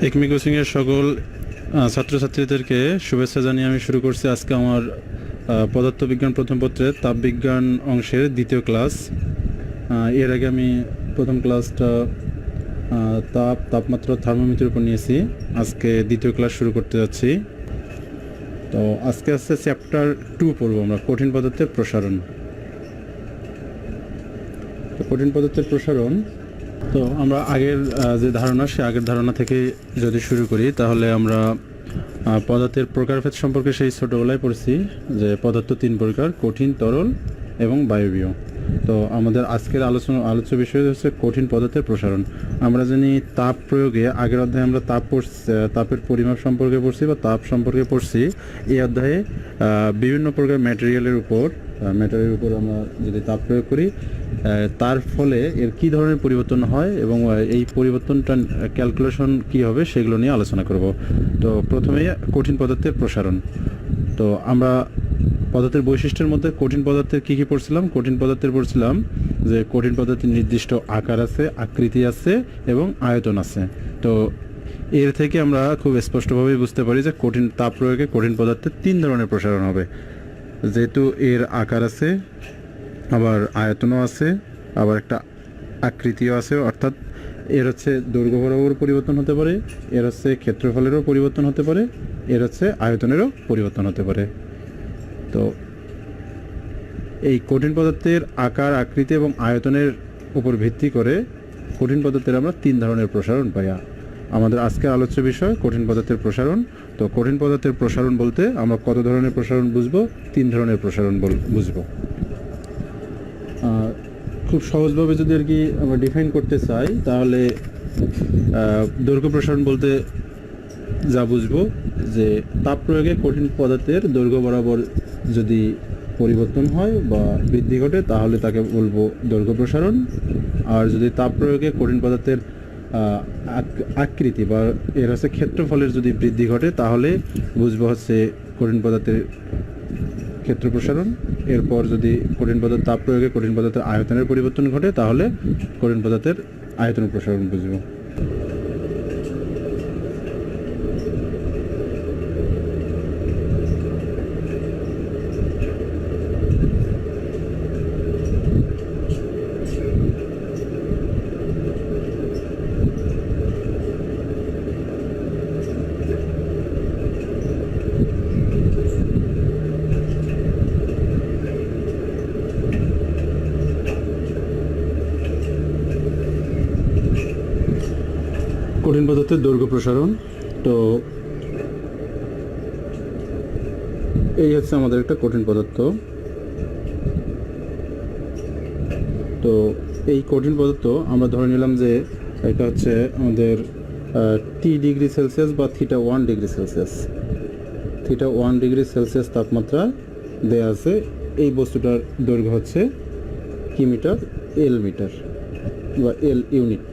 একমি কোচিংয়ের সকল ছাত্রছাত্রীদেরকে শুভেচ্ছা জানিয়ে আমি শুরু করছি আজকে আমার পদার্থবিজ্ঞান প্রথম পত্রের তাপবিজ্ঞান অংশের দ্বিতীয় ক্লাস। এর আগে আমি প্রথম ক্লাসটা তাপমাত্রা থার্মোমিটারের উপর নিয়েছি। আজকে দ্বিতীয় ক্লাস শুরু করতে যাচ্ছি। তো আজকে আসছে চ্যাপ্টার 2 পড়ব আমরা, কঠিন পদার্থের প্রসারণ। তো কঠিন পদার্থের প্রসারণ, তো আমরা আগের যে ধারণা, সে আগের ধারণা থেকে যদি শুরু করি তাহলে আমরা পদার্থের প্রকারভেদ সম্পর্কে সেই ছোটোবেলায় পড়ছি যে পদার্থ 3 প্রকার: কঠিন, তরল এবং বায়বীয়। তো আমাদের আজকের আলোচ্য বিষয় হচ্ছে কঠিন পদার্থের প্রসারণ। আমরা জানি তাপ প্রয়োগে, আগের অধ্যায়ে আমরা তাপের পরিমাপ সম্পর্কে পড়ছি বা তাপ সম্পর্কে পড়ছি। এই অধ্যায়ে বিভিন্ন প্রকার ম্যাটেরিয়ালের উপর আমরা যদি তাপ প্রয়োগ করি তার ফলে এর কী ধরনের পরিবর্তন হয় এবং এই পরিবর্তনটা ক্যালকুলেশন কী হবে সেগুলো নিয়ে আলোচনা করব। তো প্রথমেই কঠিন পদার্থের প্রসারণ। তো আমরা পদার্থের বৈশিষ্ট্যের মধ্যে কঠিন পদার্থের কী কী পড়ছিলাম? কঠিন পদার্থের পড়ছিলাম যে কঠিন পদার্থের নির্দিষ্ট আকার আছে, আকৃতি আছে এবং আয়তন আছে। তো এর থেকে আমরা খুব স্পষ্টভাবেই বুঝতে পারি যে কঠিন তাপ প্রয়োগে কঠিন পদার্থের 3 ধরনের প্রসারণ হবে। যেহেতু এর আকার আছে, আবার আয়তনও আছে, আবার একটা আকৃতিও আছে, অর্থাৎ এর হচ্ছে দৈর্ঘ্য বরাবর পরিবর্তন হতে পারে, এর হচ্ছে ক্ষেত্রফলেরও পরিবর্তন হতে পারে, এর হচ্ছে আয়তনেরও পরিবর্তন হতে পারে। তো এই কঠিন পদার্থের আকার, আকৃতি এবং আয়তনের উপর ভিত্তি করে কঠিন পদার্থের আমরা 3 ধরনের প্রসারণ পাই। আমাদের আজকের আলোচ্য বিষয় কঠিন পদার্থের প্রসারণ। তো কঠিন পদার্থের প্রসারণ বলতে আমরা কত ধরনের প্রসারণ বুঝবো? 3 ধরনের প্রসারণ বুঝবো। খুব সহজভাবে যদি আর কি আমরা ডিফাইন করতে চাই তাহলে দৈর্ঘ্য প্রসারণ বলতে যা বুঝবো যে তাপ প্রয়োগে কঠিন পদার্থের দৈর্ঘ্য বরাবর যদি পরিবর্তন হয় বা বৃদ্ধি ঘটে তাহলে তাকে বলবো দৈর্ঘ্য প্রসারণ। আর যদি তাপ প্রয়োগে কঠিন পদার্থের আকৃতি বা এর হচ্ছে ক্ষেত্রফলের যদি বৃদ্ধি ঘটে তাহলে বুঝবো হচ্ছে কঠিন পদার্থের ক্ষেত্র প্রসারণ। এরপর যদি কঠিন পদার্থ তাপ প্রয়োগে কঠিন পদার্থের আয়তনের পরিবর্তন ঘটে তাহলে কঠিন পদার্থের আয়তন প্রসারণ বুঝবো। কঠিন পদার্থের দৈর্ঘ্য প্রসারণ। তো এই হচ্ছে আমাদের একটা কঠিন পদার্থ। তো এই কঠিন পদার্থ আমরা ধরে নিলাম যে এটা হচ্ছে আমাদের T°C বা θ1°C। θ1°C তাপমাত্রা দেয়া আছে। এই বস্তুটার দৈর্ঘ্য হচ্ছে কি মিটার? L মিটার বা L ইউনিট।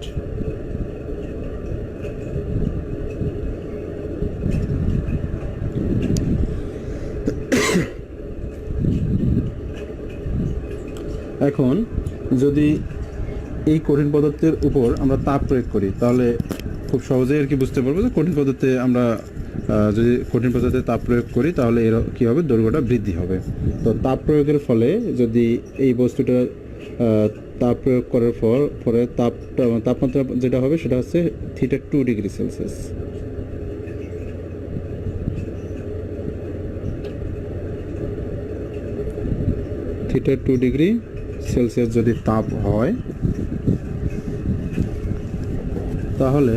এখন যদি এই কঠিন পদার্থের উপর আমরা তাপ প্রয়োগ করি তাহলে খুব সহজেই আর কি বুঝতে পারবো যে কঠিন পদার্থে আমরা যদি কঠিন পদার্থে তাপ প্রয়োগ করি তাহলে এর কী হবে? দৈর্ঘ্যটা বৃদ্ধি হবে। তো তাপ প্রয়োগের ফলে যদি এই বস্তুটা তাপ প্রয়োগ করার পরে তাপমাত্রা যেটা হবে সেটা হচ্ছে θ2°C। θ2°C যদি তাপ হয় তাহলে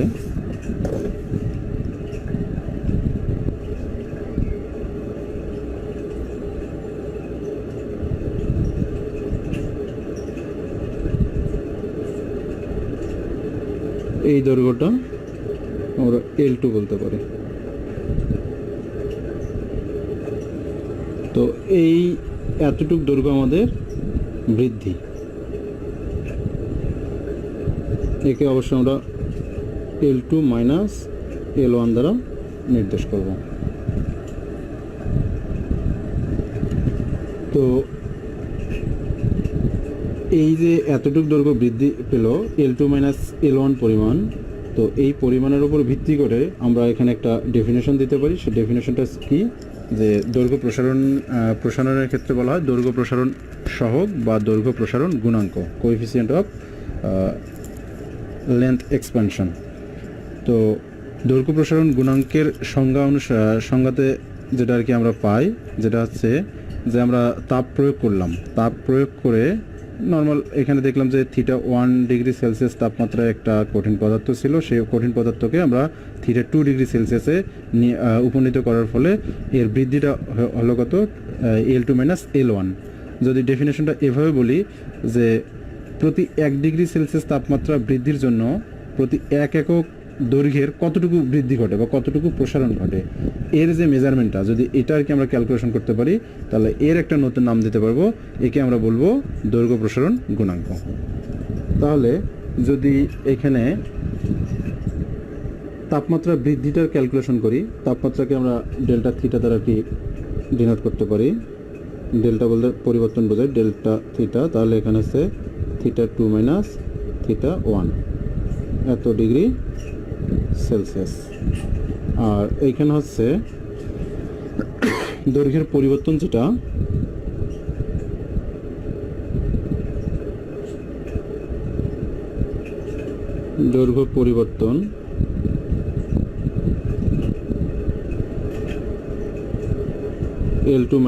এই দৈর্ঘ্যটা আমরা L2 বলতে পারি। তো এই এতটুক দৈর্ঘ্য আমাদের বৃদ্ধি, একে অবশ্য আমরা L2 মাইনাস L1 দ্বারা নির্দেশ করব। তো এই যে এতটুক দৈর্ঘ্য বৃদ্ধি পেল L2 মাইনাস L1 পরিমাণ, তো তো এই পরিমাণের উপর ভিত্তি করে আমরা এখানে একটা ডেফিনেশন দিতে পারি। সেই ডেফিনেশনটা কি, যে দৈর্ঘ্য প্রসারণের ক্ষেত্রে বলা হয় দৈর্ঘ্য প্রসারণ সহগ বা দৈর্ঘ্য প্রসারণ গুণাঙ্ক, কোএফিসিয়েন্ট অফ লেন্থ এক্সপ্যানশন। তো দৈর্ঘ্য প্রসারণ গুণাঙ্কের সংজ্ঞাতে যেটা আর কি আমরা পাই, যেটা হচ্ছে যে আমরা তাপ প্রয়োগ করলাম, তাপ প্রয়োগ করে নর্মাল এখানে দেখলাম যে θ1°C তাপমাত্রায় একটা কঠিন পদার্থ ছিল, সেই কঠিন পদার্থকে আমরা θ2°C উপনীত করার ফলে এর বৃদ্ধিটা হলো কত, L2 - L1। যদি ডেফিনেশনটা এভাবে বলি যে প্রতি 1°C তাপমাত্রা বৃদ্ধির জন্য প্রতি 1 একক দৈর্ঘ্যের কতটুকু বৃদ্ধি ঘটে বা কতটুকু প্রসারণ ঘটে, এর যে মেজারমেন্টটা যদি এটা আর কি আমরা ক্যালকুলেশন করতে পারি, তাহলে এর একটা নতুন নাম দিতে পারবো, একে আমরা বলবো দৈর্ঘ্য প্রসারণ গুণাঙ্ক। তাহলে যদি এখানে তাপমাত্রা বৃদ্ধিটার ক্যালকুলেশন করি, তাপমাত্রাকে আমরা ডেল্টা থিটা দ্বারা কি ডিনোট করতে পারি, ডেল্টা বলতে পরিবর্তন বোঝায়, ডেল্টা থিটা, তাহলে এখানে হচ্ছে θ2 - θ1 এত ডিগ্রি সেলসিয়াস। আর এইখানে হচ্ছে দৈর্ঘ্যের পরিবর্তন, যেটা দৈর্ঘ্য পরিবর্তন L2 -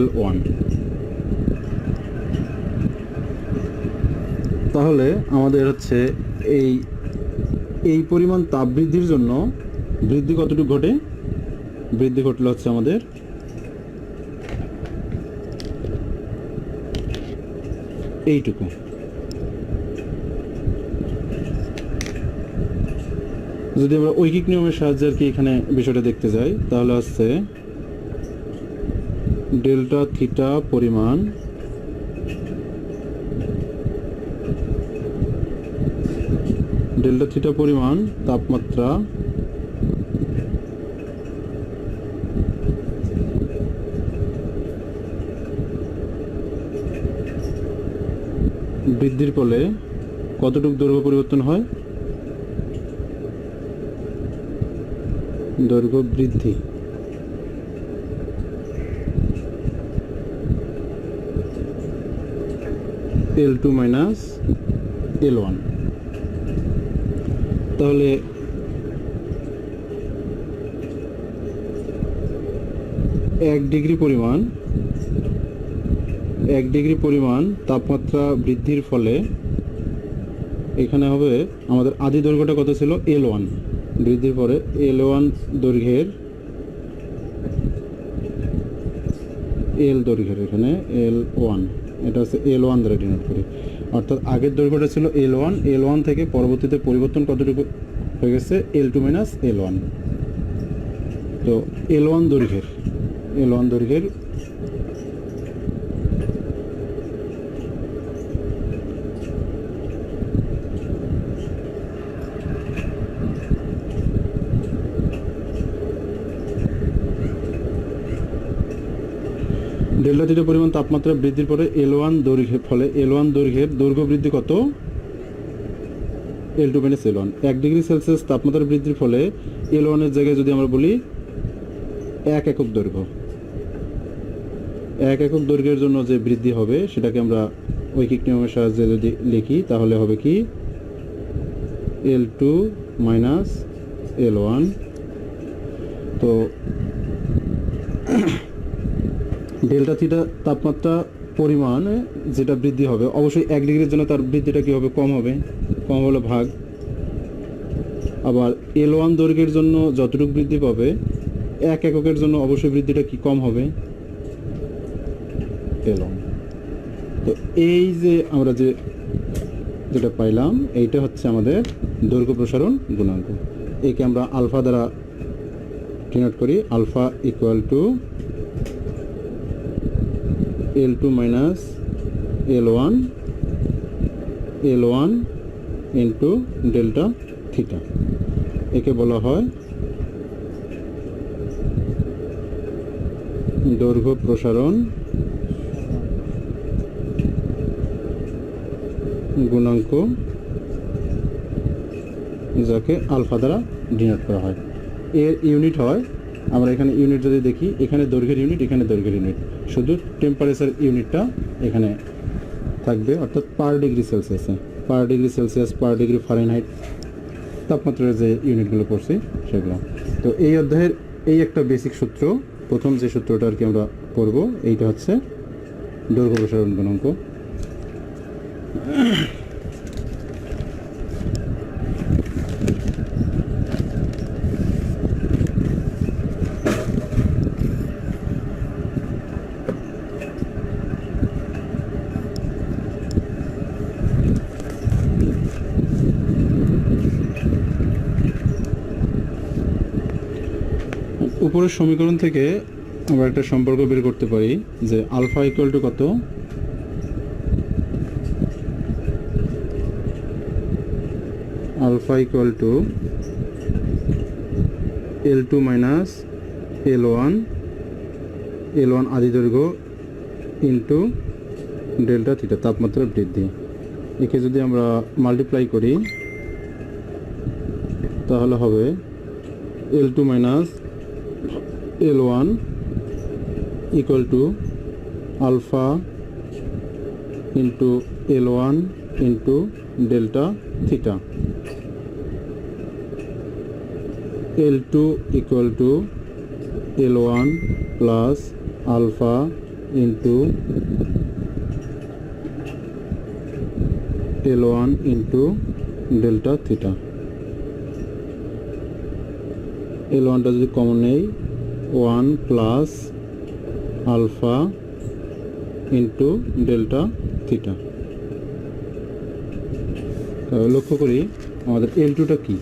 L1। তাহলে আমাদের হচ্ছে এই পরিমাণ তাপ বৃদ্ধির জন্য বৃদ্ধি কতটুকু ঘটে, বৃদ্ধি ঘটলে হচ্ছে আমাদের এইটুকু। যদি আমরা ঐকিক নিয়মের সাহায্যে আর কি এখানে বিষয়টা দেখতে যাই, তাহলে হচ্ছে ডেল্টা থিটা পরিমাণ তাপমাত্রা বৃদ্ধির ফলে কতটুকু দৈর্ঘ্য পরিবর্তন হয়, দৈর্ঘ্য বৃদ্ধি L2 - L1। তাহলে 1 ডিগ্রি পরিমাণ তাপমাত্রা বৃদ্ধির ফলে এখানে হবে আমাদের আদি দৈর্ঘ্যটা কত ছিল, L1, বৃদ্ধির পরে L1 দৈর্ঘ্যের এখানে L1, এটা হচ্ছে L1 দ্বারা ডিনোট করি। অর্থাৎ আগের দৈর্ঘ্যটা ছিল L1 থেকে পরবর্তীতে পরিবর্তন কতটুকু হয়ে গেছে, L2 - L1। তো L1 দৈর্ঘ্যের ডেল্টা থিটা পরিমাণ তাপমাত্রা বৃদ্ধির পরে L1 দৈর্ঘ্যের দৈর্ঘ্য বৃদ্ধি কত, L2 - L1। 1°C তাপমাত্রা বৃদ্ধির ফলে L1 এর জায়গায় যদি আমরা বলি 1 একক দৈর্ঘ্য, 1 একক দৈর্ঘ্যের জন্য যে বৃদ্ধি হবে সেটাকে আমরা ঐকিক নিয়মের সাহায্যে যদি লিখি, তাহলে হবে কি L2 - L1। তো ডেল্টা থিটা তাপমাত্রা পরিমাণ যেটা বৃদ্ধি হবে, অবশ্যই 1 ডিগ্রির জন্য তার বৃদ্ধিটা কী হবে, কম হলো ভাগ। আবার L1 দৈর্ঘ্যের জন্য যতটুকু বৃদ্ধি পাবে 1 এককের জন্য অবশ্যই বৃদ্ধিটা কি কম হবে, L1। তো এই যে আমরা যেটা পাইলাম, এইটা হচ্ছে আমাদের দৈর্ঘ্য প্রসারণ গুণাঙ্ক। একে আমরা আলফা দ্বারা ডিনোট করি, alpha equal to L2 - L1 into delta theta. একে বলা হয় দৈর্ঘ্য প্রসারণ গুণাঙ্ক যাকে আলফা দ্বারা ডিনোট করা হয়। এর ইউনিট হয়, আমরা এখানে ইউনিট যদি দেখি, এখানে দৈর্ঘ্যের ইউনিট, এখানে দৈর্ঘ্যের ইউনিট, শুধু টেম্পারেচার ইউনিটটা এখানে থাকবে, অর্থাৎ পার ডিগ্রি সেলসিয়াসে, per degree Celsius, per degree Fahrenheit তাপমাত্রার যে ইউনিটগুলো পড়ছি সেগুলো। তো এই অধ্যায়ের এই একটা বেসিক সূত্র, প্রথম যে সূত্রটা আর কি আমরা পড়ব, এইটা হচ্ছে দৈর্ঘ্য প্রসারণ গুণাঙ্ক। উপরের সমীকরণ থেকে আমরা একটা সম্পর্ক বের করতে পারি যে আলফা ইকুয়াল টু কত, alpha equal to L2 minus L1, L1 আদি দৈর্ঘ্য ইন্টু ডেল্টা থিটা, তাপমাত্রা বৃদ্ধি। একে যদি আমরা মাল্টিপ্লাই করি তাহলে হবে L2 minus L1 equal to alpha into L1 into delta theta. L2 equal to L1 plus alpha into L1 into delta theta. L1টা যদি কমন নেই, 1 plus alpha into delta theta. লক্ষ্য করি আমাদের L2টা কি,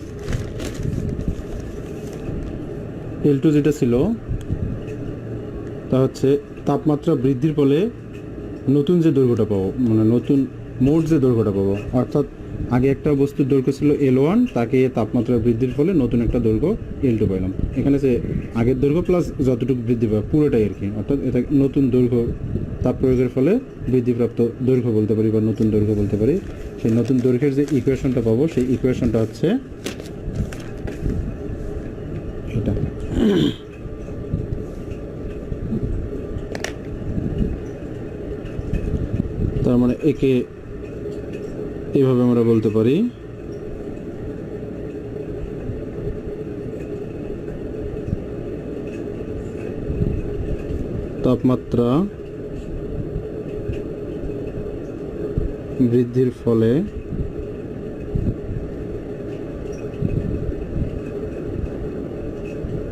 L2 যেটা ছিল তা হচ্ছে তাপমাত্রা বৃদ্ধির ফলে নতুন যে দৈর্ঘ্যটা পাবো, মানে নতুন মোট যে দৈর্ঘ্যটা পাবো, অর্থাৎ আগে একটা বস্তুর দৈর্ঘ্য ছিল L1, তাকে তাপমাত্রা বৃদ্ধির ফলে নতুন একটা দৈর্ঘ্য L2 পাইলাম। এখানে যে আগের দৈর্ঘ্য প্লাস যতটুকু বৃদ্ধি পাবে পুরোটাই আর কি, অর্থাৎ এটা নতুন দৈর্ঘ্য তাপ প্রয়োগের ফলে বৃদ্ধিপ্রাপ্ত দৈর্ঘ্য বলতে পারি বা নতুন দৈর্ঘ্য বলতে পারি। সেই নতুন দৈর্ঘ্যের যে ইকুয়েশনটা পাবো সেই ইকুয়েশনটা হচ্ছে এটা। তার মানে একে এইভাবে আমরা বলতে পারি তাপমাত্রা বৃদ্ধির ফলে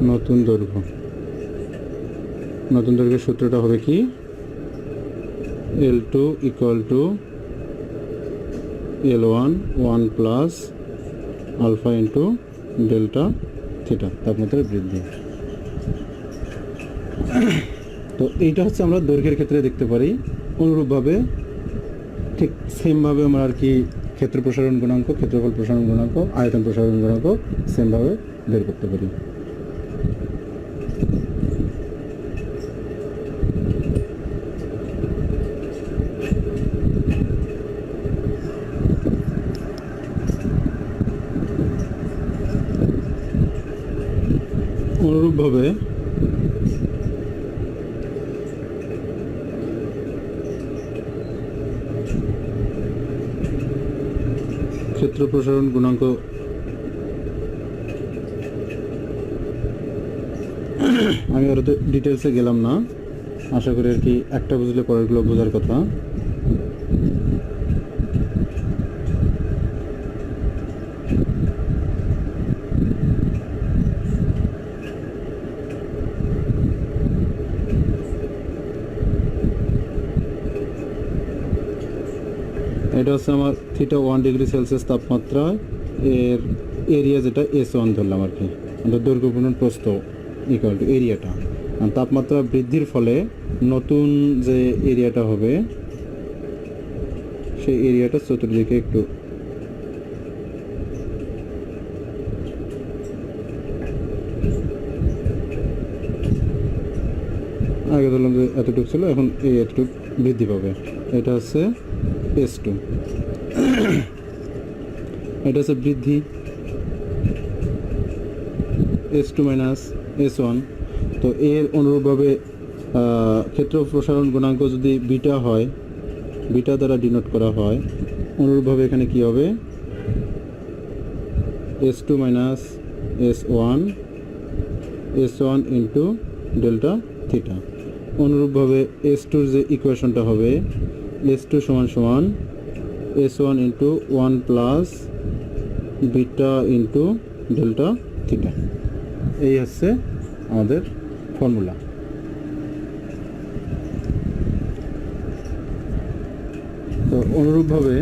নতুন দৈর্ঘ্য। নতুন দৈর্ঘ্যের সূত্রটা হবে কি, L2 equal to L1 1 plus alpha into delta theta, তাপমাত্রার বৃদ্ধি। তো এইটা হচ্ছে আমরা দৈর্ঘ্যের ক্ষেত্রে দেখতে পারি। অনুরূপভাবে ঠিক সেমভাবে আমরা আর কি ক্ষেত্র প্রসারণ গুণাঙ্ক, ক্ষেত্রফল প্রসারণ গুণাঙ্ক, আয়তন প্রসারণ গুণাঙ্ক সেমভাবে বের করতে পারি। অনুরূপভাবে ক্ষেত্র প্রসারণ গুণাঙ্ক আমি আর ডিটেলসে গেলাম না, আশা করি আর কি একটা বুঝলে পরেরগুলো বোঝার কথা। এটা হচ্ছে আমার থিটা 1 ডিগ্রি সেলসিয়াস তাপমাত্রা, এর এরিয়া যেটা S1 ধরলাম আর কি, আমাদের দৈর্ঘ্য গুণন প্রস্থ ইকুয়াল টু এরিয়াটা। তাপমাত্রা বৃদ্ধির ফলে নতুন যে এরিয়াটা হবে সেই এরিয়াটা চতুর্দিকে একটু আগে ধরলাম যে এতটুকু ছিল, এখন এই এতটুকু বৃদ্ধি পাবে। এটা হচ্ছে S2, এটা হচ্ছে বৃদ্ধি। S2 minus S1। তো এর অনুরূপভাবে ক্ষেত্র প্রসারণ গুণাঙ্ক যদি বিটা হয়, বিটা দ্বারা ডিনোট করা হয়, অনুরূপভাবে এখানে কি হবে S2 minus S1 S1 into delta theta. অনুরূপভাবে S2 যে ইকুয়েশনটা হবে S2 সমান সমান S1 into 1 plus beta into delta theta. এই হচ্ছে আমাদের ফর্মুলা। তো অনুরূপভাবে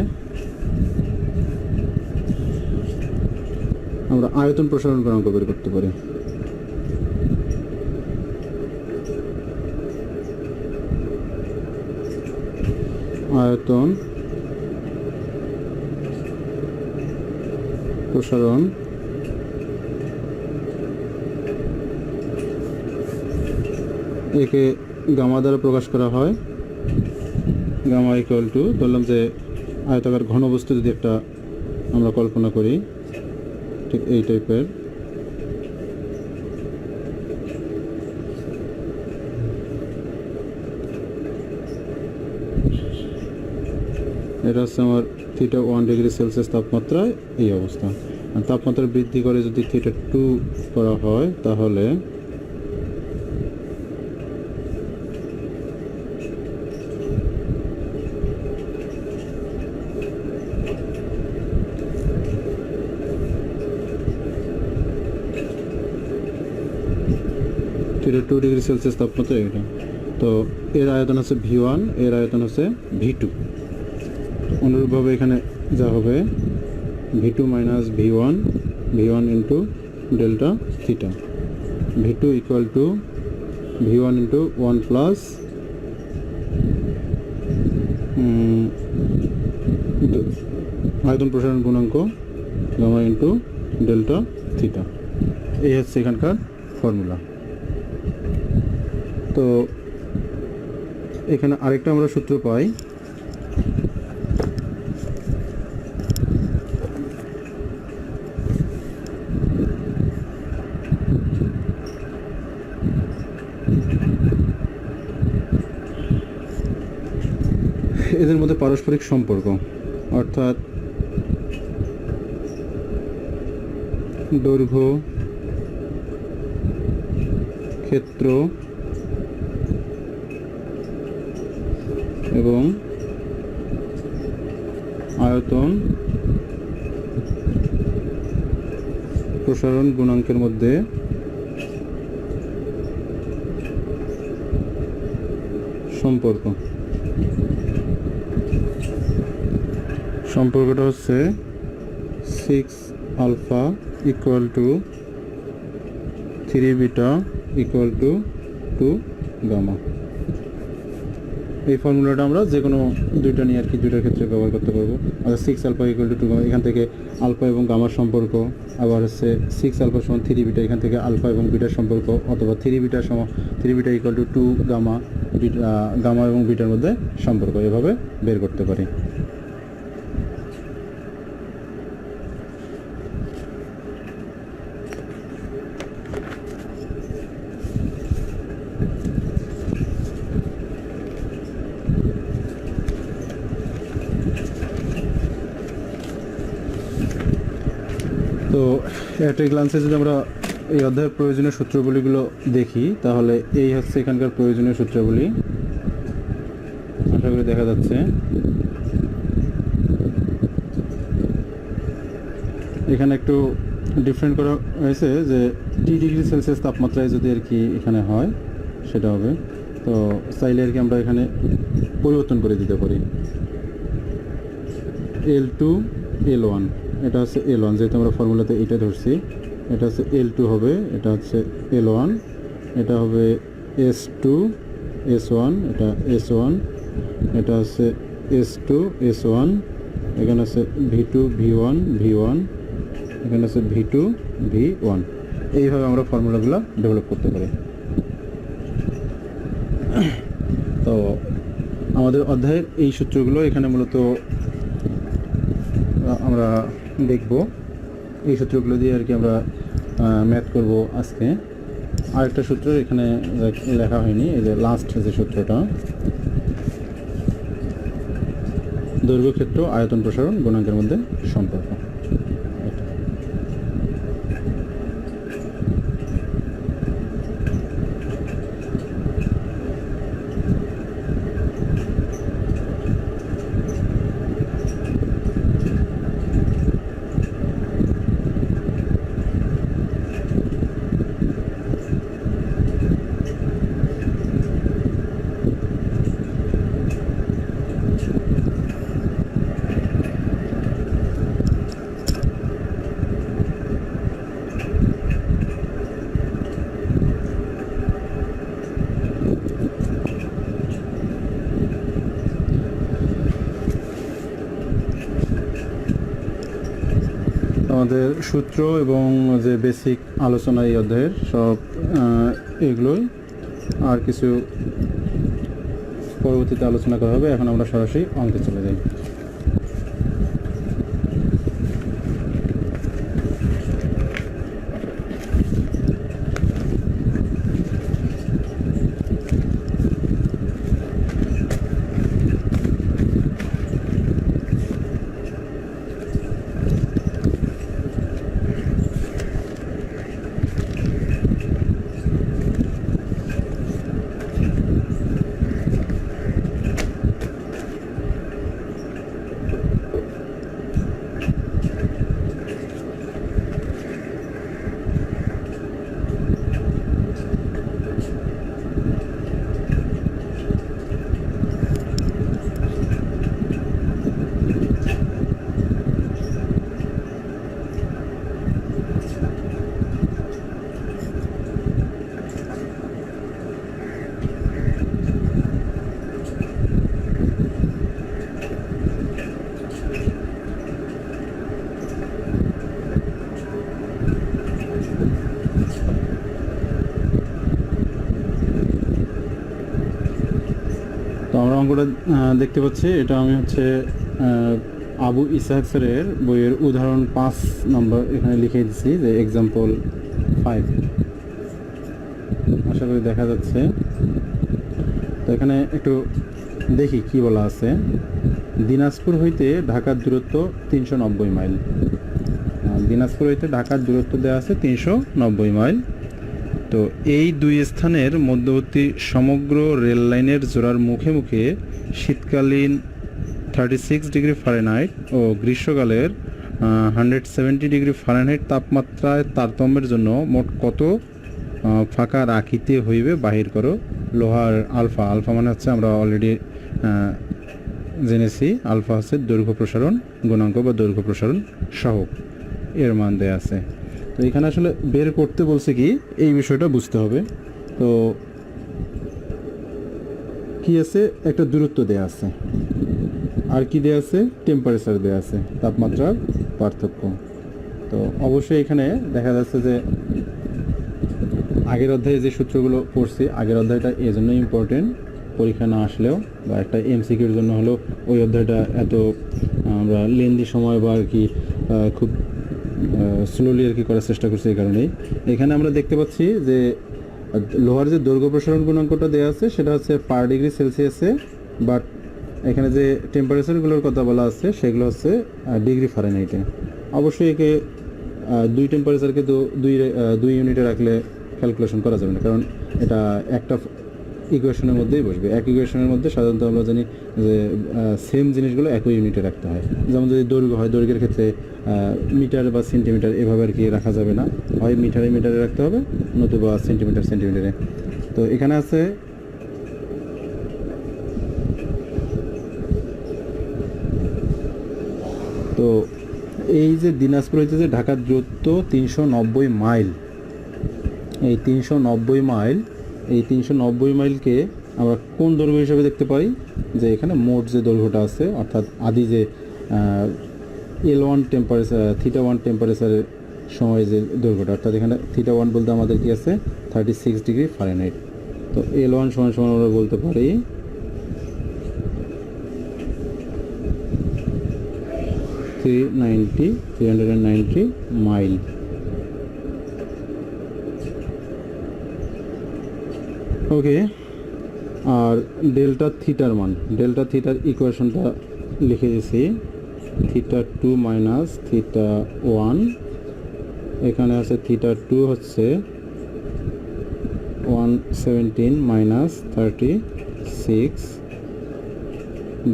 আমরা আয়তন প্রসারণ গুণাঙ্ক বের করতে পারি। আয়তন প্রসারণ একে গামা দ্বারা প্রকাশ করা হয়। গামা ইকুয়াল টু, ধরলাম যে আয়তাকার ঘনবস্তু যদি একটা আমরা কল্পনা করি, ঠিক এই টাইপের, এটা হচ্ছে আমার থিটা 1 ডিগ্রি সেলসিয়াস তাপমাত্রায় এই অবস্থা। আর তাপমাত্রা বৃদ্ধি করে যদি থিটা 2 করা হয় তাহলে থিটা 2 ডিগ্রি সেলসিয়াস তাপমাত্রা এটা। তো এর আয়তন হচ্ছে V1, এর আয়তন হচ্ছে V2। অনুরূপভাবে এখানে যা হবে V2 minus V1 into delta theta. V2 equal to V1 into 1 plus আয়তন প্রসারণ গুণাঙ্ক গামা ইন্টু ডেল্টা থিটা। এই হচ্ছে এখানকার ফর্মুলা। তো এখানে আরেকটা আমরা সূত্র পাই, এদের মধ্যে পারস্পরিক সম্পর্ক, অর্থাৎ দৈর্ঘ্য, ক্ষেত্র এবং আয়তন প্রসারণ গুণাঙ্কের মধ্যে সম্পর্কটা হচ্ছে 6 alpha equal to 3 beta equal to 2 gamma. এই ফর্মুলাটা আমরা যে কোনো দুইটা নিয়ে আর কি দুইটার ক্ষেত্রে ব্যবহার করতে পারবো। আচ্ছা 6 আলফা ইকুয়াল টু 2 গামা, এখান থেকে আলফা এবং গামার সম্পর্ক, আবার হচ্ছে 6 আলফা সমান 3 বিটা, এখান থেকে আলফা এবং বিটার সম্পর্ক, অথবা 3 বিটা ইকুয়াল টু 2 গামা, গামা এবং বিটার মধ্যে সম্পর্ক, এভাবে বের করতে পারি। তো একটা গ্লান্সে যদি আমরা এই অধ্যায়ের প্রয়োজনীয় সূত্রগুলিগুলো দেখি তাহলে এই হচ্ছে এখানকার প্রয়োজনীয় সূত্রগুলি, আশা করি দেখা যাচ্ছে। এখানে একটু ডিফারেন্ট করা হয়েছে যে টি ডিগ্রি সেলসিয়াস তাপমাত্রায় যদি আর কি এখানে হয় সেটা হবে। তো চাইলে আর কি আমরা এখানে পরিবর্তন করে দিতে পারি। L2 L1, এটা হচ্ছে L1, যেহেতু আমরা ফর্মুলাতে এটা ধরছি, এটা হচ্ছে L2 হবে, এটা হচ্ছে L1, এটা হবে S2 S1, এটা S1, এটা হচ্ছে S2 S1, এখানে আছে V2 V1, এখানে আছে V2 V1। এইভাবে আমরা ফর্মুলাগুলো ডেভেলপ করতে পারি। তো আমাদের অধ্যায়ের এই সূত্রগুলো এখানে মূলত আমরা দেখব। এই সূত্রগুলো দিয়ে আর কি আমরা ম্যাথ করব আজকে। আরেকটা সূত্র এখানে লেখা হয়নি, এই যে লাস্ট যে সূত্রটা, দৈর্ঘ্য ক্ষেত্র আয়তন প্রসারণ গুণাঙ্কের মধ্যে সম্পর্ক। আমাদের সূত্র এবং যে বেসিক আলোচনা এই অধ্যায়ের সব এগুলোই, আর কিছু পরবর্তীতে আলোচনা করা হবে। এখন আমরা সরাসরি অঙ্কে চলে যাই। তো আমরা অঙ্কটা দেখতে পাচ্ছি, এটা আমি হচ্ছে আবু ইসাহাক স্যারের বইয়ের উদাহরণ 5 নম্বর এখানে লিখে দিচ্ছি, যে এক্সাম্পল 5। আশা করি দেখা যাচ্ছে। তো এখানে একটু দেখি কি বলা আছে। দিনাজপুর হইতে ঢাকার দূরত্ব 390 মাইল। দিনাজপুর হইতে ঢাকার দূরত্ব দেওয়া আছে 390 মাইল। তো এই দুই স্থানের মধ্যবর্তী সমগ্র রেল লাইনের জোড়ার মুখে মুখে শীতকালীন 36 ডিগ্রি ফারেনহাইট ও গ্রীষ্মকালের 170 ডিগ্রি ফারেনহাইট তাপমাত্রায় তারতম্যের জন্য মোট কত ফাঁকা রাখিতে হইবে বাহির করো। লোহার আলফা, আলফা মানে হচ্ছে আমরা অলরেডি জেনেছি, আলফা হচ্ছে দৈর্ঘ্য প্রসারণ গুণাঙ্ক বা দৈর্ঘ্য প্রসারণ সহগ, এর মান দেয়া আছে। তো এখানে আসলে বের করতে বলছে কি, এই বিষয়টা বুঝতে হবে। তো কি আছে, একটা দূরত্ব দেয়া আছে, আর কি দেয়া আছে, টেম্পারেচার দেয়া আছে, তাপমাত্রার পার্থক্য। তো অবশ্যই এখানে দেখা যাচ্ছে যে আগের অধ্যায়ে যে সূত্রগুলো পড়ছি, আগের অধ্যায়টা এই জন্য ইম্পর্টেন্ট, পরীক্ষা না আসলেও বা একটা এমসিকিউর জন্য হলেও ওই অধ্যায়টা এত আমরা লেন্দি সময় বা আর কি খুব স্লোলি আর কি করার চেষ্টা করছি। এই কারণেই এখানে আমরা দেখতে পাচ্ছি যে লোহার যে দৈর্ঘ্য প্রসারণ গুণাঙ্কটা দেওয়া আছে সেটা হচ্ছে পার ডিগ্রি সেলসিয়াসে, বাট এখানে যে টেম্পারেচারগুলোর কথা বলা আছে সেগুলো হচ্ছে ডিগ্রি ফারেনহাইটে। অবশ্যই একে দুই টেম্পারেচারকে দুই ইউনিটে রাখলে ক্যালকুলেশন করা যাবে না, কারণ এটা একটা ইকুয়েশনের মধ্যেই বসবে। এক ইকুয়েশনের মধ্যে সাধারণত আমরা জানি যে সেম জিনিসগুলো একই ইউনিটে রাখতে হয়। যেমন যদি দৈর্ঘ্য হয়, দৈর্ঘ্যের ক্ষেত্রে মিটার বা সেন্টিমিটার এভাবে আর কি রাখা যাবে না, হয় মিটারে মিটারে রাখতে হবে, নতুবা সেন্টিমিটার সেন্টিমিটারে। তো এখানে আছে তো এই যে দিনাজপুর হইতে যে ঢাকার দূরত্ব 390 মাইল, এই 390 মাইল, এই 390 মাইলকে আমরা কোন দৈর্ঘ্য হিসাবে দেখতে পাই, যে এখানে মোট যে দৈর্ঘ্যটা আছে অর্থাৎ আদি যে L1 টেম্পারেচার θ1 টেম্পারেচারের সময় যে দৈর্ঘ্যটা, অর্থাৎ এখানে θ1 বলতে আমাদের কি আছে 36 ডিগ্রি ফারেনহাইট। তো L1 সমান সমান আমরা বলতে পারি 390 মাইল। ওকে, আর ডেল্টা থিটার মান, ডেল্টা থিটার ইকুয়েশনটা লিখে দিয়েছি, থিটা 2 মাইনাস থিটা 1, এখানে আছে থিটা 2 হচ্ছে 117 মাইনাস 36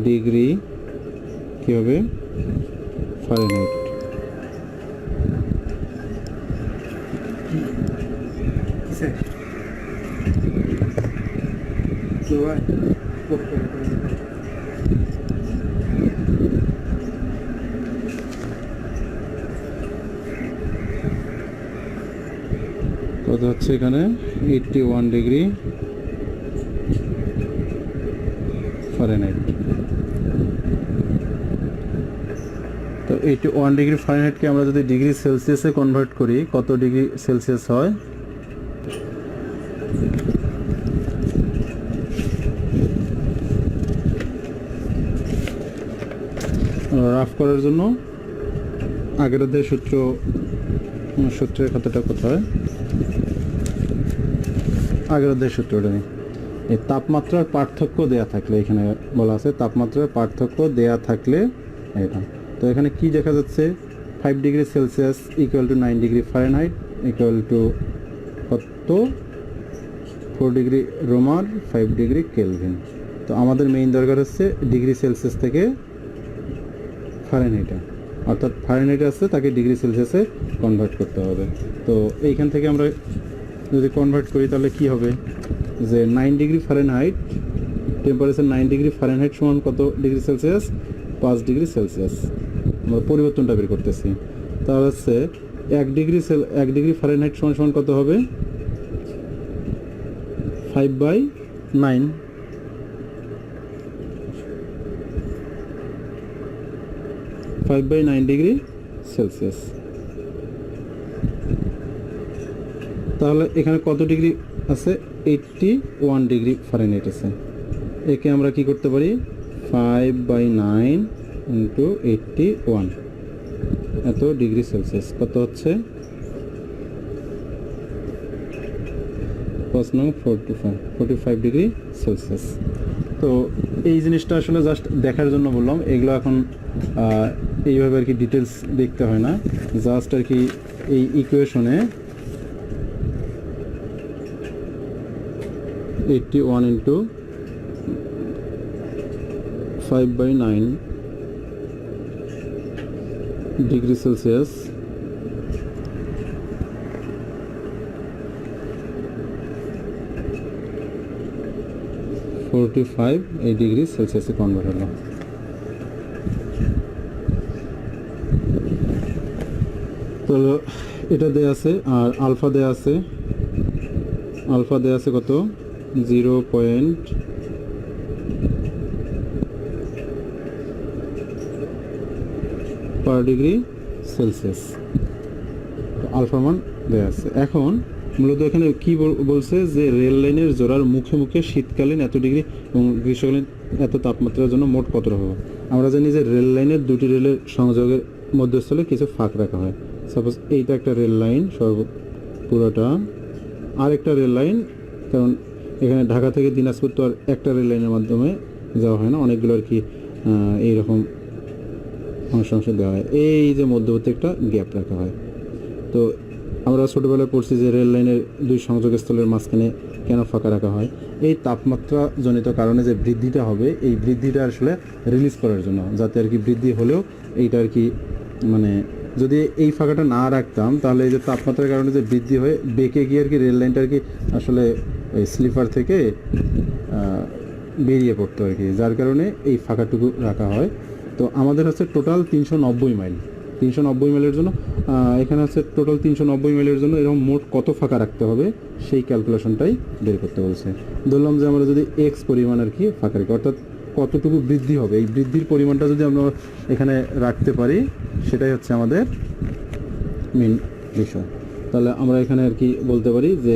ডিগ্রি কী হবে ফারেনহাইট। কত হচ্ছে এখানে 81 ডিগ্রি ফারেনহাইট। তো 81 ডিগ্রি ফারেনহাইটকে আমরা যদি ডিগ্রি সেলসিয়াসে কনভার্ট করি কত ডিগ্রি সেলসিয়াস হয়? রাফ করার জন্য আগের অধ্যায়ের সূত্রের খাতাটা কোথায়? আগের অধ্যায়ের সূত্রটা নেই। এই তাপমাত্রার পার্থক্য দেয়া থাকলে, এখানে বলা আছে তাপমাত্রার পার্থক্য দেয়া থাকলে এটা। তো এখানে কি দেখা যাচ্ছে? 5 degree Celsius equal to 9 degree Fahrenheit equal to কত? 4 ডিগ্রি রোমার 5 ডিগ্রি কেলভিন। তো আমাদের মেইন দরকার হচ্ছে ডিগ্রি সেলসিয়াস থেকে ফারেনহাইটে, অর্থাৎ ফারেনহাইটে আছে তাকে ডিগ্রি সেলসিয়াসে কনভার্ট করতে হবে। তো এইখান থেকে আমরা যদি কনভার্ট করি তাহলে কি হবে? যে 9 degree Fahrenheit, temperature 9 degree Fahrenheit সমান কত ডিগ্রি সেলসিয়াস? 5 degree Celsius. আমরা পরিবর্তনটা বের করতেছি। তাহলে হচ্ছে 1 ডিগ্রি ফারেনহাইট সমান সমান কত হবে? 5/9। Five by 9 degree celsius. তাহলে এখানে কত ডিগ্রি আছে? 81 ডিগ্রি ফারেনহাইট আছে। একে আমরা কি করতে পারি? 5/9 ইন্টু 81, এত ডিগ্রি সেলসিয়াস। কত হচ্ছে? 45 ডিগ্রি সেলসিয়াস। তো এই জিনিসটা আসলে জাস্ট দেখার জন্য বললাম, এগুলো এখন এইভাবে আর কি ডিটেলস দেখতে হয় না, জাস্ট আর কি এই ইকুয়েশনে 81 ইন্টু 5/9 ডিগ্রি সেলসিয়াস 45 এই ডিগ্রি সেলসিয়াসে কনভার্ট হলো। তো এটা দেয়া আছে, আর আলফা দেয়া আছে। আলফা দেয়া আছে কত? 0. পার ডিগ্রি সেলসিয়াস। তো আলফা মান দেয়া আছে। এখন মূলত এখানে কি বলছে? যে রেল লাইনের জোড়ার মুখে মুখে শীতকালীন এত ডিগ্রি এবং গ্রীষ্মকালীন এত তাপমাত্রার জন্য মোট কত হবে। আমরা জানি যে রেল লাইনের দুটি রেলের সংযোগের মধ্যস্থলে কিছু ফাঁক রাখা হয়। সাপোজ এইটা একটা রেল লাইন পুরোটা, আর একটা রেল লাইন, কারণ এখানে ঢাকা থেকে দিনাজপুর তো আর একটা রেল লাইনের মাধ্যমে যাওয়া হয় না, অনেকগুলো আর কি এইরকম অংশ দেওয়া হয়। এই যে মধ্যবর্তী একটা গ্যাপ রাখা হয়। তো আমরা ছোটোবেলায় পড়ছি যে রেল লাইনের দুই সংযোগস্থলের মাঝখানে কেন ফাঁকা রাখা হয়? এই তাপমাত্রাজনিত কারণে যে বৃদ্ধিটা হবে, এই বৃদ্ধিটা আসলে রিলিজ করার জন্য, যাতে আর কি বৃদ্ধি হলেও এইটা আর কি মানে যদি এই ফাঁকাটা না রাখতাম তাহলে এই যে তাপমাত্রার কারণে যে বৃদ্ধি হয়ে বেঁকে গিয়ে আর কি রেল লাইনটা আর কি আসলে এই স্লিপার থেকে বেরিয়ে পড়তো আর কি, যার কারণে এই ফাঁকাটুকু রাখা হয়। তো আমাদের হচ্ছে টোটাল 390 মাইল। 390 মাইলের জন্য এখানে হচ্ছে টোটাল 390 মাইলের জন্য এরকম মোট কত ফাঁকা রাখতে হবে সেই ক্যালকুলেশনটাই বের করতে বলছে। ধরলাম যে আমরা যদি এক্স পরিমাণ আর কি ফাঁকা রাখি, অর্থাৎ কতটুকু বৃদ্ধি হবে, এই বৃদ্ধির পরিমাণটা যদি আমরা এখানে রাখতে পারি সেটাই হচ্ছে আমাদের মেন বিষয়। তাহলে আমরা এখানে আর কি বলতে পারি যে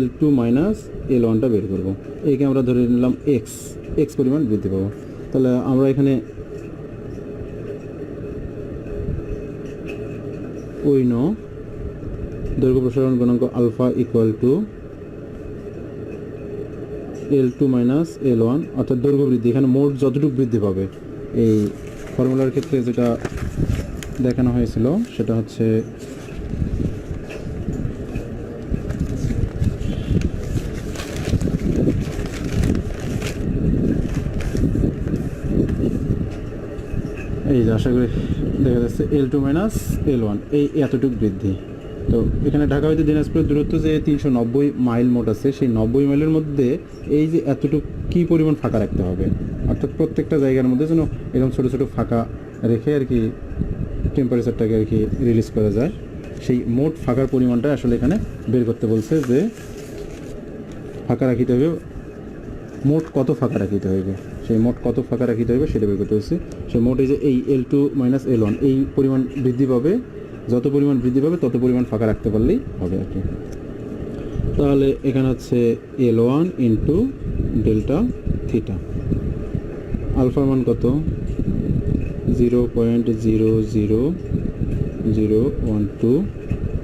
L2 মাইনাস L1টা বের করব। একে আমরা ধরে নিলাম এক্স পরিমাণ বৃদ্ধি পাবো। তাহলে আমরা এখানে দৈর্ঘ্য প্রসারণ গুণাঙ্ক alpha equal to L2 minus L1 অর্থাৎ দৈর্ঘ্য বৃদ্ধি। এখানে মোট যতটুকু বৃদ্ধি পাবে এই ফর্মুলার ক্ষেত্রে যেটা দেখানো হয়েছিল সেটা হচ্ছে এই যে আশা করি দেখা যাচ্ছে L2 মাইনাস L1 এই এতটুকু বৃদ্ধি। তো এখানে ঢাকা হইতে দিনাজপুরের দূরত্ব যে 390 মাইল মোট আছে, সেই 90 মাইলের মধ্যে এই যে এতটুকু কী পরিমাণ ফাঁকা রাখতে হবে, অর্থাৎ প্রত্যেকটা জায়গার মধ্যে যেন এরকম ছোটো ছোটো ফাঁকা রেখে আর কি টেম্পারেচারটাকে আর কি রিলিজ করা যায়, সেই মোট ফাঁকার পরিমাণটা আসলে এখানে বের করতে বলছে যে ফাঁকা রাখিতে হবে, মোট কত ফাঁকা রাখিতে হইবে, সেই মোট কত ফাঁকা রাখিতে হইবে সেটা বের করতে হচ্ছে। সেই মোট এই যে এই L2 মাইনাস L1 এই পরিমাণ বৃদ্ধি পাবে, যত পরিমাণ বৃদ্ধি পাবে তত পরিমাণ ফাঁকা রাখতে পারলেই হবে আর কি। তাহলে এখানে হচ্ছে L1 ইন্টু ডেল্টা থিটা, আলফার মান কত 0.00012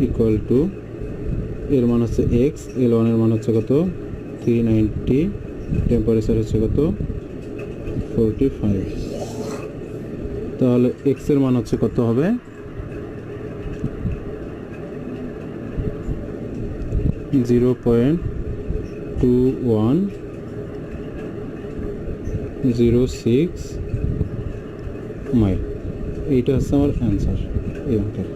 ইকুয়াল টু এর মান হচ্ছে x, L1 এর মান হচ্ছে কত 390, টেম্পারেচার হচ্ছে কত 45। তাহলে x এর মান হচ্ছে কত হবে 0.2106 মাইল। এইটা হচ্ছে আমার অ্যান্সার এই অঙ্কের।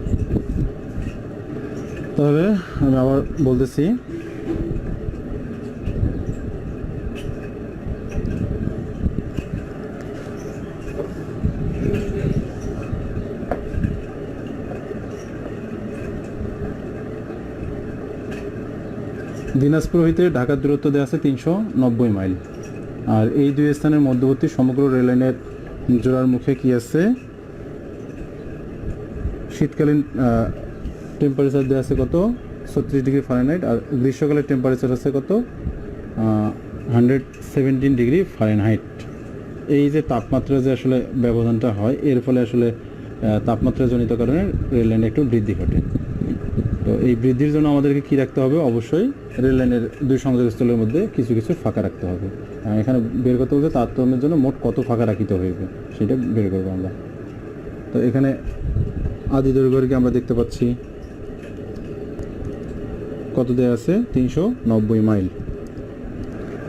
তাহলে আমি আবার বলতেছি, দিনাজপুর হইতে ঢাকার দূরত্ব দেওয়া আছে 390 মাইল, আর এই দুই স্থানের মধ্যবর্তী সমগ্র রেললাইনের জোড়ার মুখে কি আছে, শীতকালীন টেম্পারেচার দেওয়া আছে কত 36 ডিগ্রি ফারেনহাইট, আর গ্রীষ্মকালের টেম্পারেচার আছে কত 117 ডিগ্রি ফারেনহাইট। এই যে তাপমাত্রা যে আসলে ব্যবধানটা হয়, এর ফলে আসলে তাপমাত্রাজনিত কারণে রেললাইনে একটু বৃদ্ধি ঘটে। তো এই বৃদ্ধির জন্য আমাদেরকে কী রাখতে হবে, অবশ্যই রেললাইনের দুই সংযোগস্থলের মধ্যে কিছু কিছু ফাঁকা রাখতে হবে। এখানে বের করতে বলতে তারতম্যের জন্য মোট কত ফাঁকা রাখিতে হইবে সেটা বের করবো আমরা। তো এখানে আদি দৈর্ঘ্যকে আমরা দেখতে পাচ্ছি কত দেওয়া আছে 390 মাইল,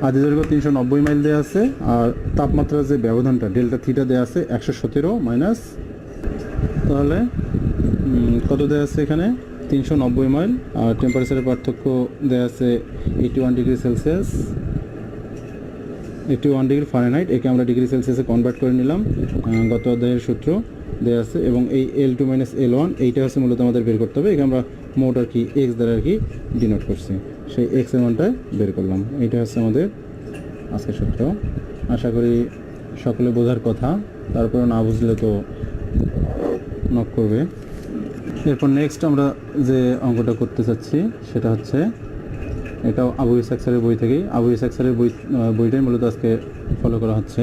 আদি দৈর্ঘ্য 390 মাইল দেওয়া আছে, আর তাপমাত্রার যে ব্যবধানটা ডেল্টা থিটা দেওয়া আছে 117 মাইনাস, তাহলে কত দেওয়া আছে এখানে 390 মাইল, আর টেম্পারেচারের পার্থক্য দেওয়া আছে 81 ডিগ্রি সেলসিয়াস, 81 ডিগ্রি ফারেনহাইট। একে আমরা ডিগ্রি সেলসিয়াসে কনভার্ট করে নিলাম, গত অধ্যায়ের সূত্র দেওয়া আছে। এবং এই L2 মাইনাস L1 এইটা হচ্ছে মূলত আমাদের বের করতে হবে। একে আমরা মোট আর কি এক্স দ্বারা আর কি ডিনোট করছি, সেই এক্স এর মানটা বের করলাম। এইটা হচ্ছে আমাদের আজকের সূত্র। আশা করি সকলে বোঝার কথা, তারপরে না বুঝলে তো নক করবে। এরপর নেক্সট আমরা যে অঙ্কটা করতে চাচ্ছি সেটা হচ্ছে, এটাও আবু ইসহাক স্যারের বই থেকেই, আবু ইসহাক স্যারের বইটাই মূলত আজকে ফলো করা হচ্ছে।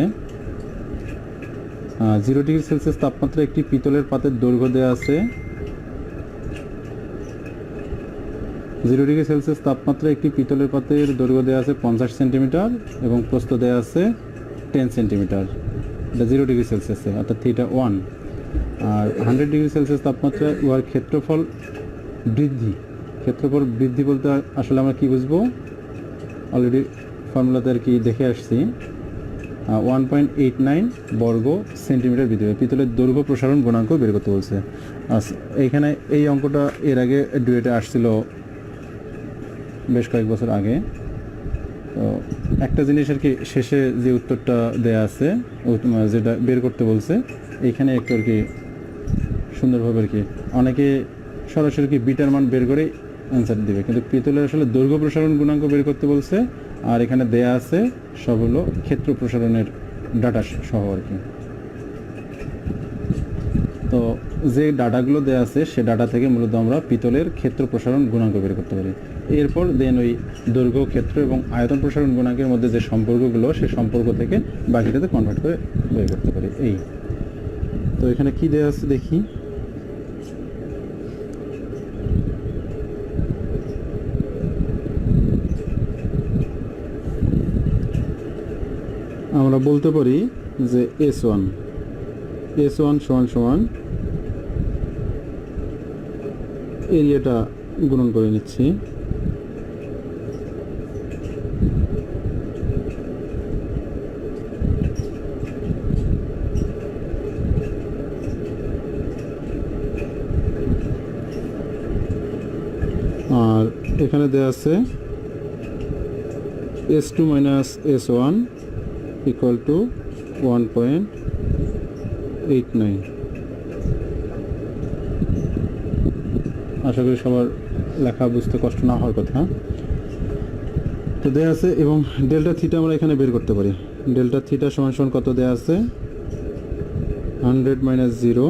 0 ডিগ্রি সেলসিয়াস তাপমাত্রা একটি পিতলের পাতের দৈর্ঘ্য দেওয়া আছে, 0 ডিগ্রি সেলসিয়াস তাপমাত্রা একটি পিতলের পাতের দৈর্ঘ্য দেওয়া আছে 50 সেন্টিমিটার এবং প্রস্থ দেওয়া আছে 10 সেন্টিমিটার, এটা 0 ডিগ্রি সেলসিয়াসে, অর্থাৎ থিটা 1। আর 100 ডিগ্রি সেলসিয়াস তাপমাত্রা উহার ক্ষেত্রফল বৃদ্ধি বলতে আসলে আমরা কি বুঝবো, অলরেডি ফর্মুলাতে আর কি দেখে আসছি, 1.89 বর্গ সেন্টিমিটার বৃদ্ধি হবে। পিতলের দৈর্ঘ্য প্রসারণ গুণাঙ্ক বের করতে বলছে। এইখানে এই অঙ্কটা এর আগে ডুয়েটে আসছিল বেশ কয়েক বছর আগে। তো একটা জিনিস আর কি শেষে যে উত্তরটা দেয়া আছে, যেটা বের করতে বলছে, এইখানে একটু আর কি সুন্দরভাবে আর কি অনেকে সরাসরি কি বিটার মান বের করে অ্যান্সার দেবে, কিন্তু পিতলের আসলে দৈর্ঘ্য প্রসারণ গুণাঙ্ক বের করতে বলছে, আর এখানে দেয়া আছে সব হলো ক্ষেত্র প্রসারণের ডাটা সহ আর কি। তো যে ডাটাগুলো দেওয়া আছে সে ডাটা থেকে মূলত আমরা পিতলের ক্ষেত্র প্রসারণ গুণাঙ্ক বের করতে পারি। এরপর দেন ওই দৈর্ঘ্য, ক্ষেত্র এবং আয়তন প্রসারণ গুণাঙ্কের মধ্যে যে সম্পর্কগুলো, সেই সম্পর্ক থেকে বাকিটাতে কনভার্ট করে বের করতে পারি। এই তো এখানে কি দেওয়া আছে দেখি, আমরা বলতে পারি যে এস ওয়ান সমান সমান এরিয়াটা গুণন করে নিচ্ছি। আর এখানে দেওয়া আছে S2 minus S1 equal to 1.89। আশা করি সবার লেখা বুঝতে কষ্ট না হওয়ার কথা। তো দেওয়া আছে এবং ডেল্টা থিটা আমরা এখানে বের করতে পারি। ডেল্টা থিটা সমান সমান কত দেওয়া আছে? 100 মাইনাস 0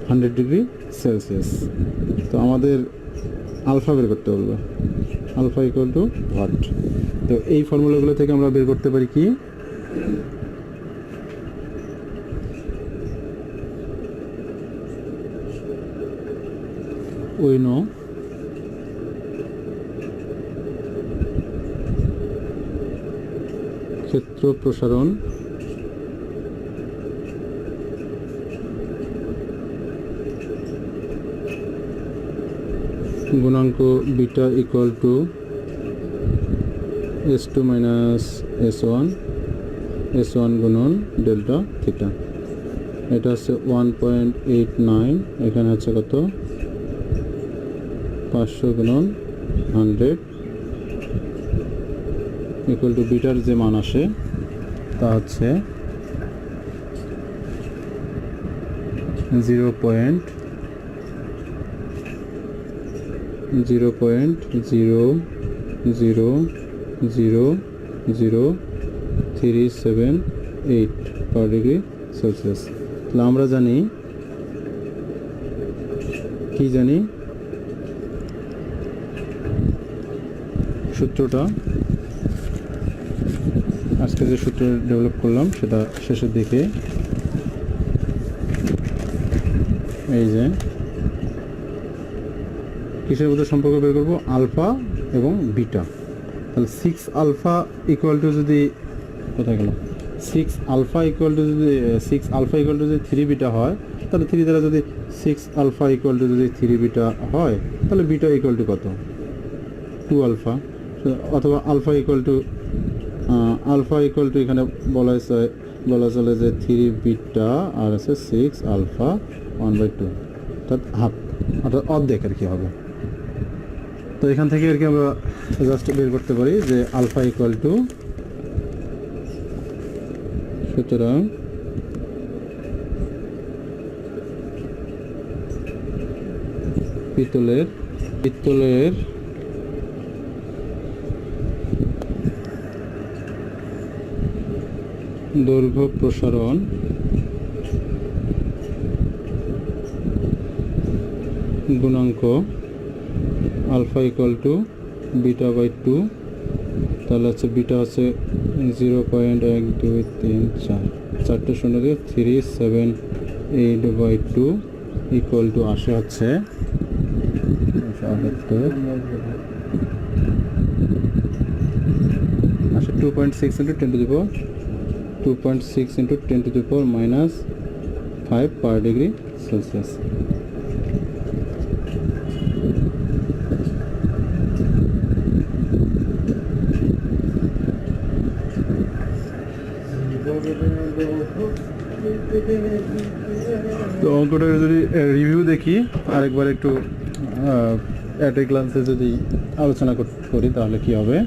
100 ডিগ্রি সেলসিয়াস। তো আমাদের আলফা বের করতে বলবো, আলফা ইকুয়াল টু ওয়াট। তো এই ফর্মুলাগুলো থেকে আমরা বের করতে পারি কি we know ক্ষেত্র প্রসারণ গুণাঙ্ক beta equal two S2 minus S1 গুণন ডেল্টা থিটা। এটা হচ্ছে 1.89, এখানে হচ্ছে কত 500 গুণন 100 ইকুয়াল টু বিটার যে মান আসে তা হচ্ছে 0.00000378 পার ডিগ্রি সেলসিয়াস। তাহলে আমরা জানি কি জানি সূত্রটা, আজকে যে সূত্র ডেভেলপ করলাম সেটা শেষের দিকে এই যে কিসের মধ্যে সম্পর্ক বের করবো, আলফা এবং বিটা। তাহলে 6 আলফা ইকুয়াল টু যদি কোথায় গেল 6 আলফা ইকুয়াল টু যদি 3 বিটা হয়, তাহলে 3 দ্বারা যদি 6 আলফা ইকুয়াল টু যদি 3 বিটা হয়, তাহলে বিটা ইকুয়াল টু কত 2 আলফা, অথবা আলফা ইকুয়াল টু এখানে বলা চলে যে 3 বিটা আর আছে 6 আলফা 1/2, অর্থাৎ হাফ, অর্থাৎ অর্ধেক আর কি হবে। তো এখান থেকে আর কি আমরা জাস্ট বের করতে পারি যে আলফা ইকুয়াল টু, সুতরাং পিতলের দৈর্ঘ্য প্রসারণ গুণাঙ্ক alpha equal to beta by 2। তাহলে হচ্ছে বিটা হচ্ছে 0.1234, 4টে শূন্য দিয়ে 378/2 ইকুয়াল টু আসে হচ্ছে 2.6 into 10 to the power 2.6 into 10 to the power -5 per degree Celsius। তো অঙ্কটা যদি রিভিউ দেখি আরেকবার একটু অ্যাট এ গ্লান্সে যদি আলোচনা করি তাহলে কি হবে।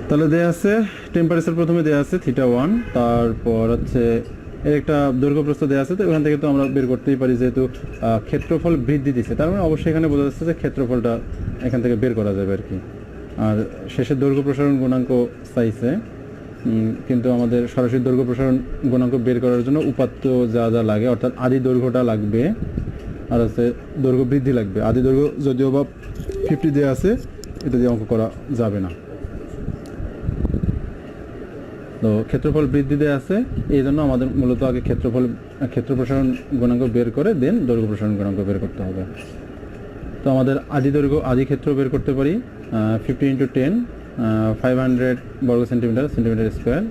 তাহলে দেয়া আছে টেম্পারেচার, প্রথমে দেয়া আছে θ1, তারপর হচ্ছে এর একটা দৈর্ঘ্য প্রস্থ দেওয়া আছে। তো ওখান থেকে তো আমরা বের করতেই পারি যেহেতু ক্ষেত্রফল বৃদ্ধি দিচ্ছে, তার মানে অবশ্যই এখানে বোঝা যাচ্ছে যে ক্ষেত্রফলটা এখান থেকে বের করা যাবে আর কি। আর শেষের দৈর্ঘ্য প্রসারণ গুণাঙ্ক চাইছে, কিন্তু আমাদের সরাসরি দৈর্ঘ্য প্রসারণ গুণাঙ্ক বের করার জন্য উপাত্ত যা যা লাগে, অর্থাৎ আদি দৈর্ঘ্যটা লাগবে আর হচ্ছে দৈর্ঘ্য বৃদ্ধি লাগবে। আদি দৈর্ঘ্য যদিও বা 50 দেওয়া আছে, এটা দিয়ে অঙ্ক করা যাবে না। তো ক্ষেত্রফল বৃদ্ধি দেওয়া আছে, এই জন্য আমাদের মূলত আগে ক্ষেত্র প্রসারণ গুণাঙ্ক বের করে দেন দৈর্ঘ্য প্রসারণ গুণাঙ্ক বের করতে হবে। তো আমাদের আদি ক্ষেত্র বের করতে পারি 50 × 10 500 বর্গ সেন্টিমিটার স্কোয়ার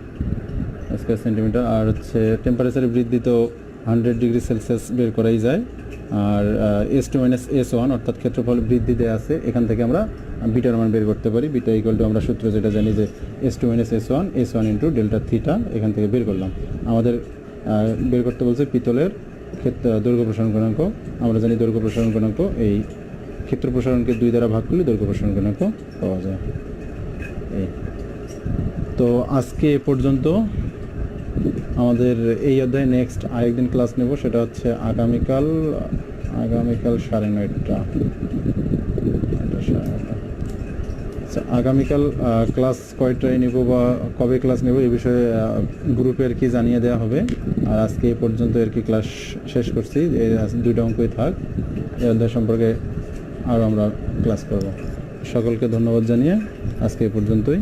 সেন্টিমিটার। আর হচ্ছে টেম্পারেচারের বৃদ্ধি তো 100 ডিগ্রি সেলসিয়াস বের করাই যায়। আর S2 - S1 অর্থাৎ ক্ষেত্রফল বৃদ্ধি দেওয়া আছে, এখান থেকে আমরা বিটার মান বের করতে পারি। বিটা ইকুয়াল টু আমরা সূত্র যেটা জানি যে S2 - S1 × ডেল্টা থিটা, এখান থেকে বের করলাম। আমাদের বের করতে বলছে পিতলের দৈর্ঘ্য প্রসারণ গুণাঙ্ক। আমরা জানি দৈর্ঘ্য প্রসারণ গুণাঙ্ক এই ক্ষেত্র প্রসারণকে 2 দ্বারা ভাগ করলে দৈর্ঘ্য প্রসারণ গুণাঙ্ক পাওয়া যায়। এই তো আজকে এ পর্যন্ত। আমাদের এই অধ্যায়ে নেক্সট আরেকদিন ক্লাস নেব, সেটা হচ্ছে আগামীকাল 9:30টা। আচ্ছা, আগামীকাল ক্লাস কয়টায় নেব বা কবে ক্লাস নেব এই বিষয়ে গ্রুপে আর কি জানিয়ে দেওয়া হবে। আর আজকে এই পর্যন্ত আর কি ক্লাস শেষ করছি, এই 2টা অঙ্কই থাক। এই অধ্যায় সম্পর্কে আরও আমরা ক্লাস করব। সকলকে ধন্যবাদ জানিয়ে আজকে এই পর্যন্তই।